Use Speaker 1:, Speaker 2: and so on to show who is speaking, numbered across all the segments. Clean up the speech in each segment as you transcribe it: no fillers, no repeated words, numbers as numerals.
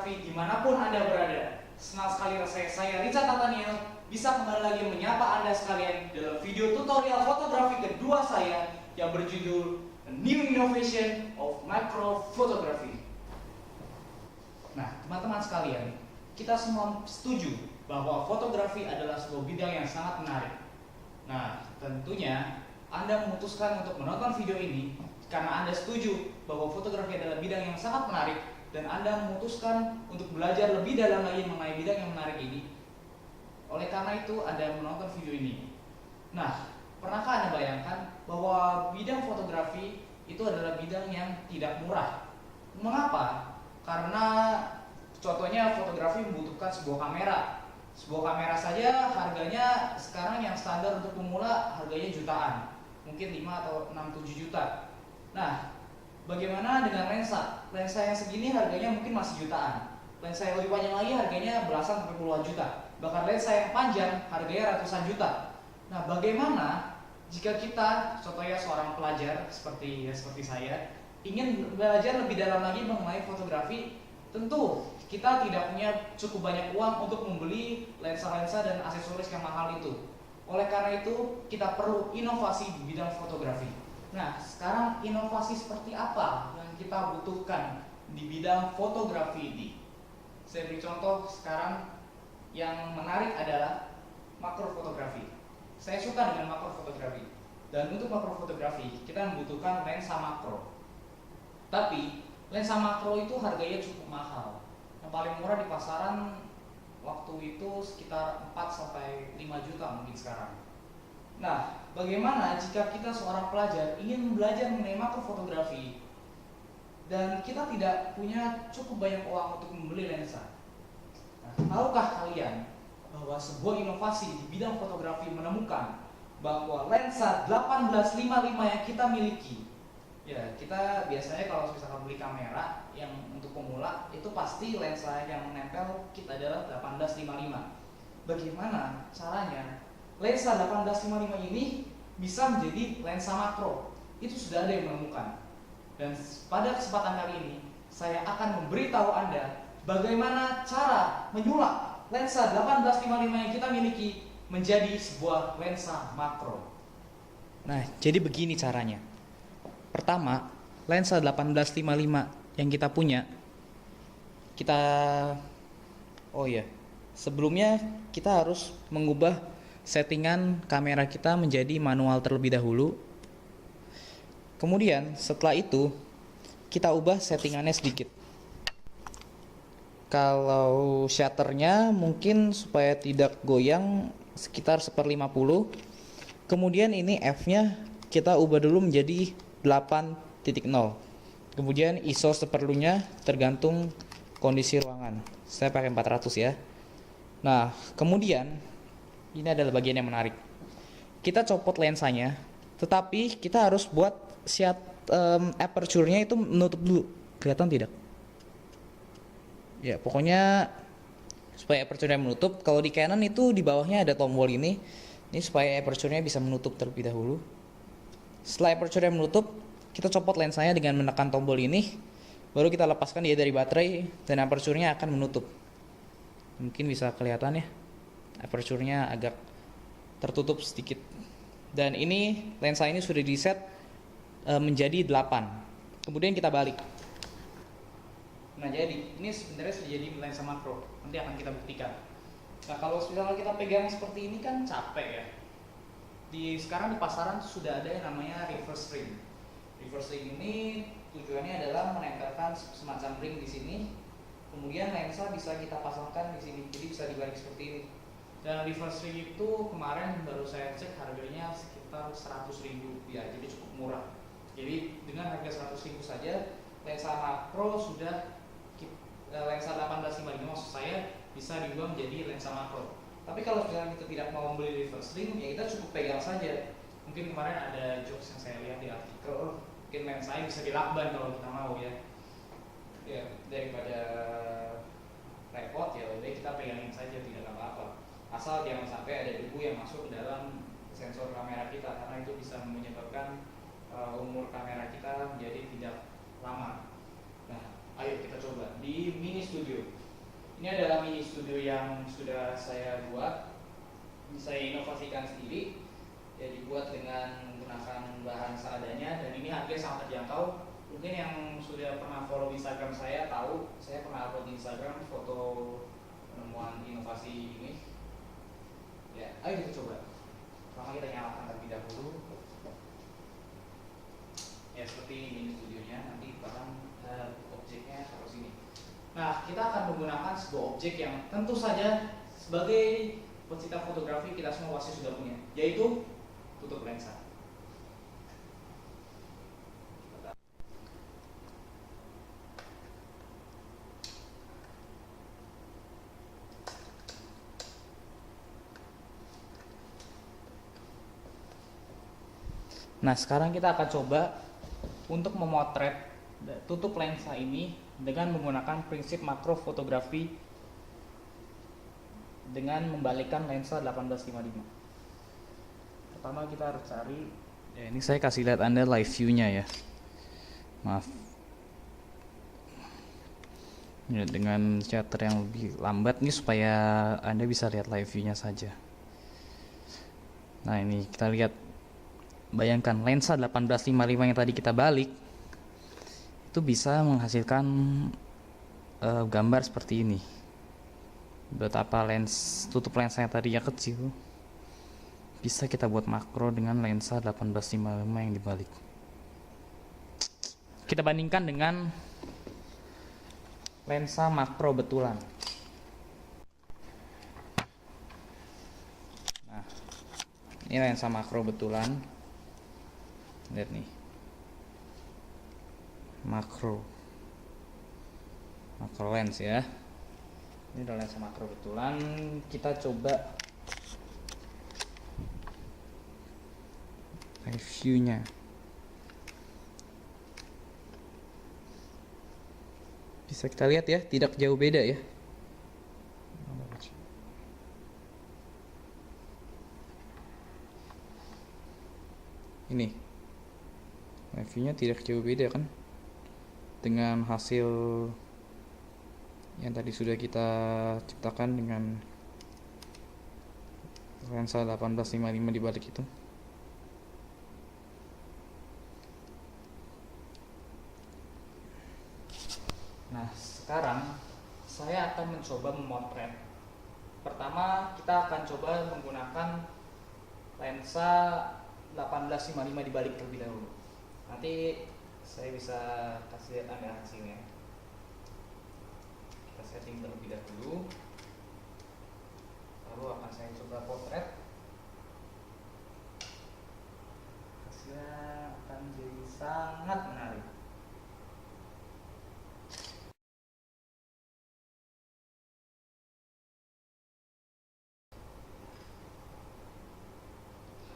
Speaker 1: fotografi dimanapun Anda berada. Senang sekali rasanya saya Richard Nathaniel bisa kembali lagi menyapa Anda sekalian dalam video tutorial fotografi kedua saya yang berjudul A New Innovation of Macro Photography. Nah, teman-teman sekalian, kita semua setuju bahwa fotografi adalah sebuah bidang yang sangat menarik. Nah, tentunya Anda memutuskan untuk menonton video ini karena Anda setuju bahwa fotografi adalah bidang yang sangat menarik dan Anda memutuskan untuk belajar lebih dalam lagi mengenai bidang yang menarik ini. Oleh karena itu, Anda menonton video ini. Nah, pernahkah Anda bayangkan bahwa bidang fotografi itu adalah bidang yang tidak murah? Mengapa? Karena contohnya fotografi membutuhkan sebuah kamera. Sebuah kamera saja harganya sekarang yang standar untuk pemula harganya jutaan. Mungkin 5 atau 6, 7 juta. Nah, bagaimana dengan lensa? Lensa yang segini harganya mungkin masih jutaan. Lensa yang lebih panjang lagi harganya belasan sampai puluhan juta. Bahkan lensa yang panjang harganya ratusan juta. Nah, bagaimana jika kita, contohnya seorang pelajar seperti saya, ingin belajar lebih dalam lagi mengenai fotografi? Tentu kita tidak punya cukup banyak uang untuk membeli lensa-lensa dan aksesoris yang mahal itu. Oleh karena itu, kita perlu inovasi di bidang fotografi. Nah, sekarang inovasi seperti apa yang kita butuhkan di bidang fotografi ini? Saya beri contoh sekarang yang menarik adalah makro fotografi. Saya suka dengan makro fotografi. Dan untuk makro fotografi, kita membutuhkan lensa makro. Tapi, lensa makro itu harganya cukup mahal. Yang paling murah di pasaran waktu itu sekitar 4-5 juta mungkin sekarang. Nah, bagaimana jika kita seorang pelajar ingin belajar mengenai makro fotografi dan kita tidak punya cukup banyak uang untuk membeli lensa? Nah, tahukah kalian bahwa sebuah inovasi di bidang fotografi menemukan bahwa lensa 1855 yang kita miliki, ya kita biasanya kalau misalkan beli kamera yang untuk pemula itu pasti lensa yang menempel kit adalah 1855. Bagaimana caranya lensa 1855 ini bisa menjadi lensa makro? Itu sudah ada yang menemukan. Dan pada kesempatan kali ini saya akan memberitahu Anda bagaimana cara menyulap lensa 1855 yang kita miliki menjadi sebuah lensa makro. Nah, jadi begini caranya. Pertama, lensa 1855 yang kita punya, sebelumnya kita harus mengubah settingan kamera kita menjadi manual terlebih dahulu. Kemudian setelah itu kita ubah settingannya sedikit. Kalau shutternya mungkin supaya tidak goyang sekitar 1/50. Kemudian ini f-nya kita ubah dulu menjadi 8.0. Kemudian ISO seperlunya tergantung kondisi ruangan. Saya pakai 400 ya. Nah, kemudian ini adalah bagian yang menarik. Kita copot lensanya, tetapi kita harus buat aperture-nya itu menutup dulu. Kelihatan tidak? Ya, pokoknya supaya aperture-nya menutup. Kalau di Canon itu di bawahnya ada tombol ini. Ini supaya aperture-nya bisa menutup terlebih dahulu. Setelah aperture-nya menutup, kita copot lensanya dengan menekan tombol ini. Baru kita lepaskan dia dari baterai dan aperture-nya akan menutup. Mungkin bisa kelihatan ya. Aperture-nya agak tertutup sedikit. Dan ini lensa ini sudah di set menjadi 8. Kemudian kita balik. Nah, jadi ini sebenarnya sudah jadi lensa makro. Nanti akan kita buktikan. Nah, kalau misalnya kita pegang seperti ini kan capek ya. Sekarang di pasaran sudah ada yang namanya reverse ring. Reverse ring ini tujuannya adalah menempelkan semacam ring di sini. Kemudian lensa bisa kita pasangkan di sini. Jadi bisa dibalik seperti ini. Dan reverse ring itu kemarin baru saya cek harganya sekitar 100.000 rupiah, jadi cukup murah. Jadi dengan harga 100.000 saja lensa makro sudah lensa 1855 maksud saya bisa diubah menjadi lensa makro. Tapi kalau misalnya kita tidak mau membeli reverse ring, ya kita cukup pegang saja. Mungkin kemarin ada jokes yang saya lihat di artikel, mungkin lensanya bisa dilakban kalau kita mau ya. Ya daripada repot ya udah kita pegangin saja, tidak apa-apa. Asal jangan sampai ada debu yang masuk ke dalam sensor kamera kita, karena itu bisa menyebabkan umur kamera kita menjadi tidak lama. Nah, ayo kita coba di Mini Studio. Ini adalah mini studio yang sudah saya buat, saya inovasikan sendiri. Ya, dibuat dengan menggunakan bahan seadanya, dan ini harganya sangat terjangkau. Mungkin yang sudah pernah follow Instagram saya tahu, saya pernah upload di Instagram foto penemuan inovasi ini. Ya, ayo kita coba. Pertama kita nyalakan terlebih dahulu. Ya, seperti ini studionya, nanti bahkan objeknya taruh sini. Nah, kita akan menggunakan sebuah objek yang tentu saja sebagai pecinta fotografi kita semua pasti sudah punya, yaitu tutup lensa. Nah, sekarang kita akan coba untuk memotret tutup lensa ini dengan menggunakan prinsip makro fotografi dengan membalikkan lensa 1855. Pertama kita harus cari, ya ini saya kasih lihat Anda live view-nya ya. Maaf. Ya, dengan shutter yang lebih lambat nih supaya Anda bisa lihat live view-nya saja. Nah, ini kita lihat. Bayangkan lensa 1855 yang tadi kita balik itu bisa menghasilkan gambar seperti ini. Betapa tutup lensa yang tadinya kecil bisa kita buat makro dengan lensa 1855 yang dibalik. Kita bandingkan dengan lensa makro betulan. Nah, ini lensa makro betulan. Lihat nih, makro lens ya. Ini adalah lensa makro betulan. Kita coba reviewnya. Bisa kita lihat ya, tidak jauh beda ya. Ini reviewnya tidak jauh beda kan dengan hasil yang tadi sudah kita ciptakan dengan lensa 1855 dibalik itu. Nah, sekarang saya akan mencoba memotret. Pertama kita akan coba menggunakan lensa 1855 dibalik terlebih dahulu. Nanti saya bisa kasih lihat Anda hasilnya. Kita setting terlebih dahulu, lalu akan saya coba potret. Hasilnya akan jadi sangat menarik.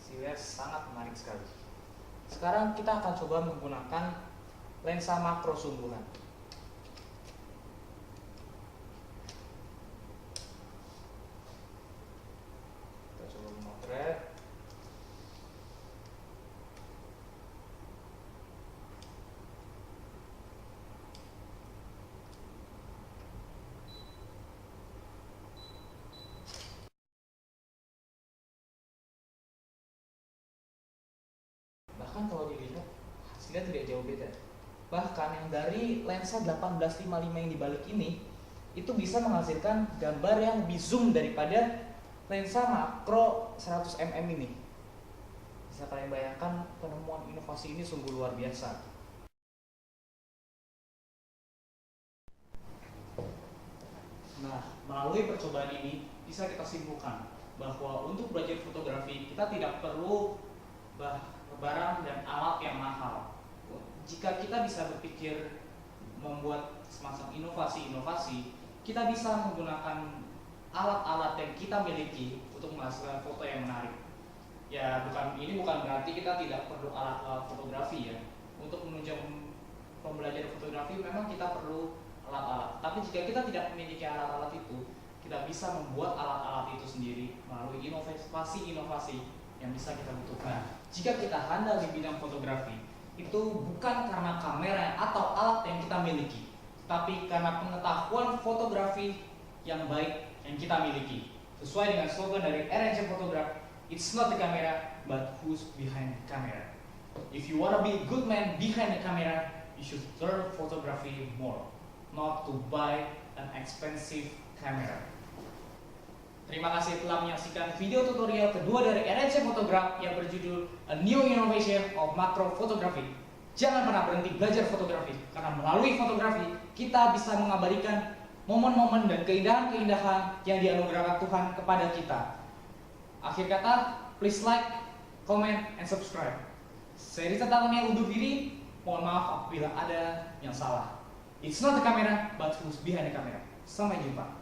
Speaker 1: Hasilnya sangat menarik sekali. Sekarang kita akan coba menggunakan lensa makro sungguhan. Kita coba memotret. Bahkan kalau dilihat hasilnya tidak jauh beda. Bahkan yang dari lensa 1855 yang dibalik ini itu bisa menghasilkan gambar yang lebih zoom daripada lensa makro 100 mm ini. Bisa kalian bayangkan, penemuan inovasi ini sungguh luar biasa. Nah, melalui percobaan ini bisa kita simpulkan bahwa untuk belajar fotografi kita tidak perlu barang dan alat yang mahal. Jika kita bisa berpikir membuat semacam inovasi-inovasi, kita bisa menggunakan alat-alat yang kita miliki untuk menghasilkan foto yang menarik. Ya, ini bukan berarti kita tidak perlu alat-alat fotografi ya. Untuk menunjang pembelajaran fotografi memang kita perlu alat-alat. Tapi jika kita tidak memiliki alat-alat itu, kita bisa membuat alat-alat itu sendiri melalui inovasi-inovasi yang bisa kita butuhkan. Jika kita handal di bidang fotografi, itu bukan karena kamera atau alat yang kita miliki, tapi karena pengetahuan fotografi yang baik yang kita miliki. Sesuai dengan slogan dari RNC Photograph, it's not the camera, but who's behind the camera. If you wanna be a good man behind the camera, you should learn photography more, not to buy an expensive camera. Terima kasih telah menyaksikan video tutorial kedua dari RNC Photograph yang berjudul A New Innovation of Macro Photography. Jangan pernah berhenti belajar fotografi, karena melalui fotografi kita bisa mengabadikan momen-momen dan keindahan-keindahan yang dianugerahkan Tuhan kepada kita. Akhir kata, please like, comment, and subscribe. Saya Richard Tatania undur diri, mohon maaf apabila ada yang salah. It's not the camera, but who's behind the camera. Sampai jumpa.